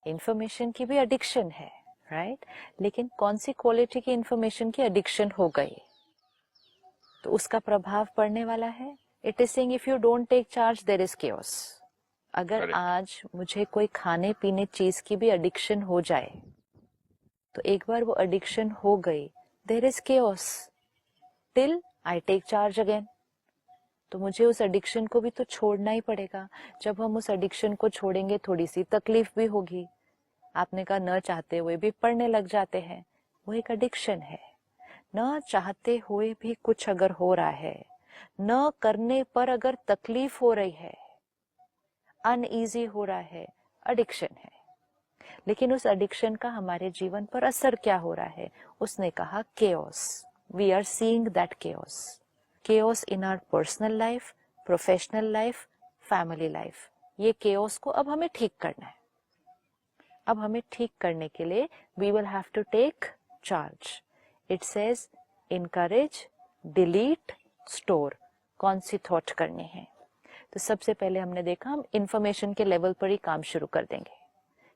Information की भी addiction है, राइट? लेकिन कौन सी क्वालिटी की इंफॉर्मेशन की एडिक्शन हो गई तो उसका प्रभाव पड़ने वाला है। It is saying if you don't take charge there is chaos. अगर आज मुझे कोई खाने पीने चीज की भी एडिक्शन हो जाए तो एक बार वो एडिक्शन हो गई, there is chaos till I take charge again. तो मुझे उस एडिक्शन को भी तो छोड़ना ही पड़ेगा। जब हम उस एडिक्शन को छोड़ेंगे थोड़ी सी तकलीफ भी होगी। आपने कहा न चाहते हुए भी पढ़ने लग जाते हैं, वो एक एडिक्शन है। न चाहते हुए भी कुछ अगर हो रहा है, न करने पर अगर तकलीफ हो रही है, अनईजी हो रहा है, एडिक्शन है। लेकिन उस एडिक्शन का हमारे जीवन पर असर क्या हो रहा है? उसने कहा chaos. We are seeing that chaos, chaos in our personal life, professional life, family life. ये केओस को अब हमें ठीक करना है। अब हमें ठीक करने के लिए we will have to take charge. It says encourage, delete, store. कौन सी थॉट करनी है? तो सबसे पहले हमने देखा हम इंफॉर्मेशन के लेवल पर ही काम शुरू कर देंगे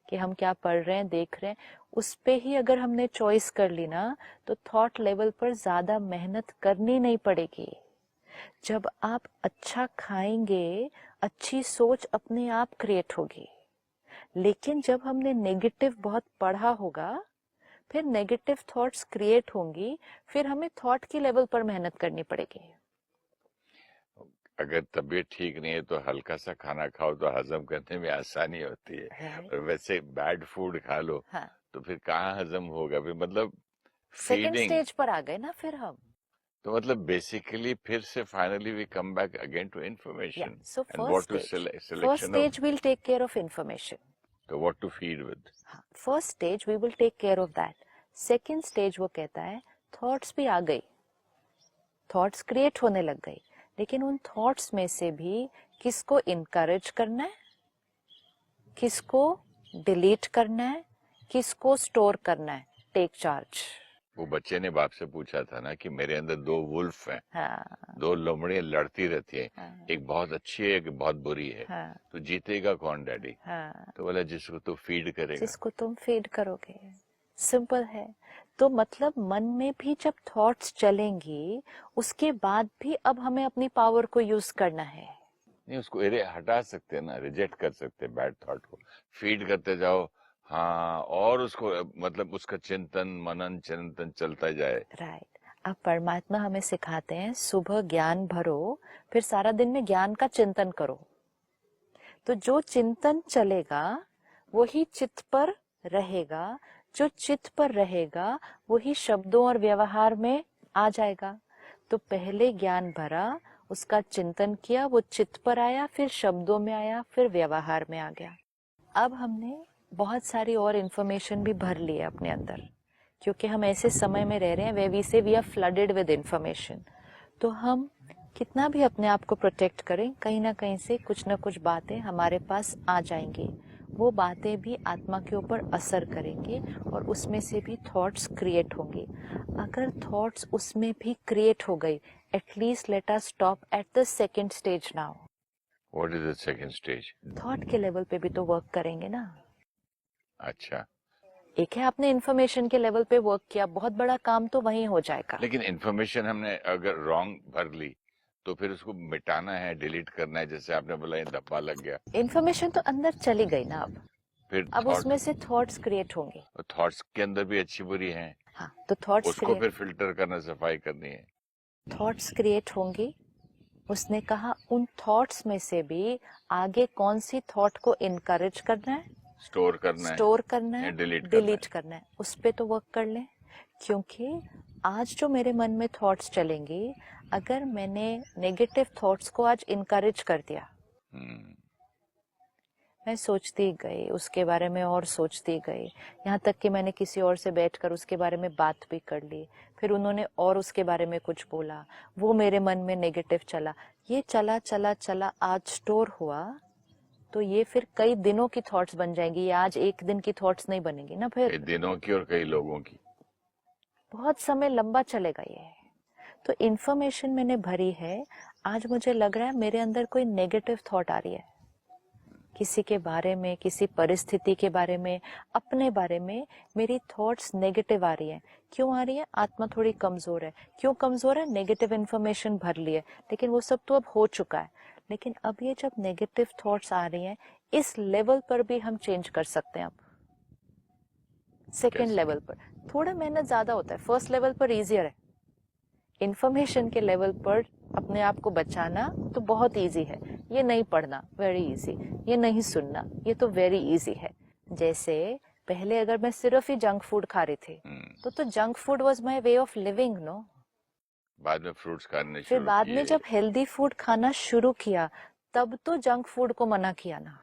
कि हम क्या पढ़ रहे हैं, देख रहे हैं, उस पे ही अगर हमने चॉइस कर ली ना तो थॉट लेवल पर ज्यादा मेहनत करनी नहीं पड़ेगी। जब आप अच्छा खाएंगे, अच्छी सोच अपने आप क्रिएट होगी। लेकिन जब हमने नेगेटिव बहुत पढ़ा होगा, फिर नेगेटिव थॉट्स क्रिएट होंगी, फिर हमें थॉट की लेवल पर मेहनत करनी पड़ेगी। अगर तबीयत ठीक नहीं है तो हल्का सा खाना खाओ तो हजम करने में आसानी होती है, और वैसे बैड फूड खा लो तो फिर कहाँ हजम होगा? फिर मतलब सेकंड फीडिंग स्टेज पर आ गए ना फिर हम। तो मतलब बेसिकली फिर से finally we come back again to information so and first what to first selection of, stage will take care of information. तो what to feed with. First stage we will take care of that. Second stage वो कहता है thoughts भी आ गई, thoughts create होने लग गई, लेकिन उन थॉट्स में से भी किसको इनकरेज करना है, किसको डिलीट करना है, किसको स्टोर करना है। Take charge. वो बच्चे ने बाप से पूछा था ना कि मेरे अंदर दो वुल्फ हैं, हाँ, दो लोमड़ियां लड़ती रहती हैं, हाँ, एक बहुत अच्छी है, एक बहुत बुरी है, हाँ, तो जीतेगा कौन डैडी? हाँ, तो बोला जिसको तू फीड करेगा। जिसको तुम फीड करोगे। सिंपल है। तो मतलब मन में भी जब थॉट्स चलेंगी, उसके बाद भी अब हमें अपनी पावर को यूज करना है। नहीं, उसको हटा सकते हैं ना, रिजेक्ट कर सकते हैं बैड थॉट को, फीड करते जाओ। हाँ, और उसको मतलब उसका चिंतन मनन चिंतन चलता जाए। राइट। अब परमात्मा हमें सिखाते हैं सुबह ज्ञान भरो, फिर सारा दिन में ज्ञान का चिंतन करो। तो जो चिंतन चलेगा वही चित्त पर रहेगा, जो चित्त पर रहेगा वही शब्दों और व्यवहार में आ जाएगा। तो पहले ज्ञान भरा, उसका चिंतन किया, वो चित्त पर आया, फिर शब्दों में आया, फिर व्यवहार में आ गया। अब हमने बहुत सारी और इंफॉर्मेशन भी भर ली है अपने अंदर, क्योंकि हम ऐसे समय में रह रहे हैं वे we say we are flooded with information. तो हम कितना भी अपने आप को प्रोटेक्ट करें, कहीं ना कहीं से कुछ ना कुछ बातें हमारे पास आ जाएंगी। वो बातें भी आत्मा के ऊपर असर करेंगे और उसमें से भी थॉट्स क्रिएट होंगे। अगर थॉट्स उसमें भी क्रिएट हो गई, at least let us stop at the second stage now. What is the second stage? Thought के लेवल पे भी तो वर्क करेंगे ना। अच्छा, एक है आपने इंफॉर्मेशन के लेवल पे वर्क किया, बहुत बड़ा काम तो वहीं हो जाएगा। लेकिन इन्फॉर्मेशन हमने अगर रॉन्ग भर ली तो फिर उसको मिटाना है, डिलीट करना है, जैसे आपने बोला ये धब्बा लग गया। इंफॉर्मेशन तो अंदर चली गई ना। फिर अब थॉट, उसमें से थॉट्स क्रिएट होंगे। थॉट्स के अंदर भी अच्छी बुरी हैं, हाँ, तो थॉट्स उसको फिर फिल्टर करना, सफाई करनी है। थॉट्स क्रिएट होंगी। उसने कहा उन थॉट्स में से भी आगे कौन सी थॉट को इनकरेज करना है, स्टोर करना करना है या है, डिलीट करना है, उस पे तो वर्क कर लें। क्योंकि आज जो मेरे मन में थॉट्स चलेंगी, अगर मैंने नेगेटिव थॉट्स को आज इनकरेज कर दिया, मैं सोचती गई उसके बारे में और सोचती गई, यहाँ तक कि मैंने किसी और से बैठकर उसके बारे में बात भी कर ली, फिर उन्होंने और उसके बारे में कुछ बोला, वो मेरे मन में नेगेटिव चला, ये चला चला चला आज स्टोर हुआ, तो ये फिर कई दिनों की थॉट्स बन जाएंगी। ये आज एक दिन की थॉट्स नहीं बनेगी ना, फिर दिनों की और कई लोगों की, बहुत समय लंबा चलेगा ये। तो इन्फॉर्मेशन मैंने भरी है, आज मुझे लग रहा है मेरे अंदर कोई नेगेटिव थॉट आ रही है, किसी के बारे में, किसी परिस्थिति के बारे में, अपने बारे में मेरी थॉट्स नेगेटिव आ रही हैं। क्यों आ रही है? आत्मा थोड़ी कमजोर है। क्यों कमजोर है? नेगेटिव इन्फॉर्मेशन भर ली है। लेकिन वो सब तो अब हो चुका है। लेकिन अब ये जब नेगेटिव थॉट्स आ रही हैं, इस लेवल पर भी हम चेंज कर सकते हैं। अब सेकेंड लेवल पर थोड़ा मेहनत ज्यादा होता है, फर्स्ट लेवल पर इजियर है। इंफॉर्मेशन के लेवल पर अपने आप को बचाना तो बहुत इजी है। ये नहीं पढ़ना, वेरी इजी। ये नहीं सुनना, ये तो वेरी इजी है। जैसे पहले अगर मैं सिर्फ ही जंक फूड खा रही थी तो junk food was my way of living, no. बाद में फ्रूट्स खाने फिर शुरू बाद किए। में जब हेल्दी फूड खाना शुरू किया तब तो जंक फूड को मना किया ना।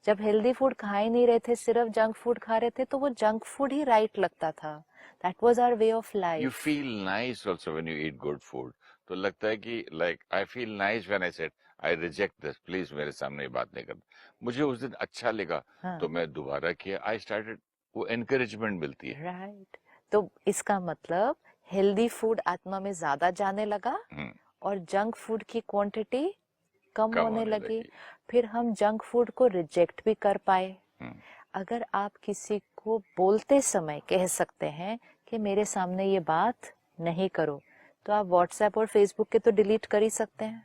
जब हेल्दी फूड खा ही नहीं रहे थे, सिर्फ जंक फूड खा रहे थे, तो वो जंक फूड ही राइट लगता था। That was our way of you life. Feel nice also when you eat good food. तो लगता है कि like I feel nice when I said I reject this, please मेरे सामने ये बात नहीं करना। मुझे उस दिन अच्छा लगा, हाँ, तो मैं दोबारा किया। आई स्टार्टेड, वो एनकरेजमेंट मिलती है। राइट। तो इसका मतलब हेल्दी फूड आत्मा में ज्यादा जाने लगा हम्म, और जंक फूड की क्वांटिटी कम कम होने होने लगी। लगी। फिर हम जंक फूड को रिजेक्ट भी कर पाए। हम्म, अगर आप किसी को बोलते समय कह सकते हैं कि मेरे सामने ये बात नहीं करो, तो आप व्हाट्सएप और फेसबुक के तो डिलीट कर ही सकते हैं।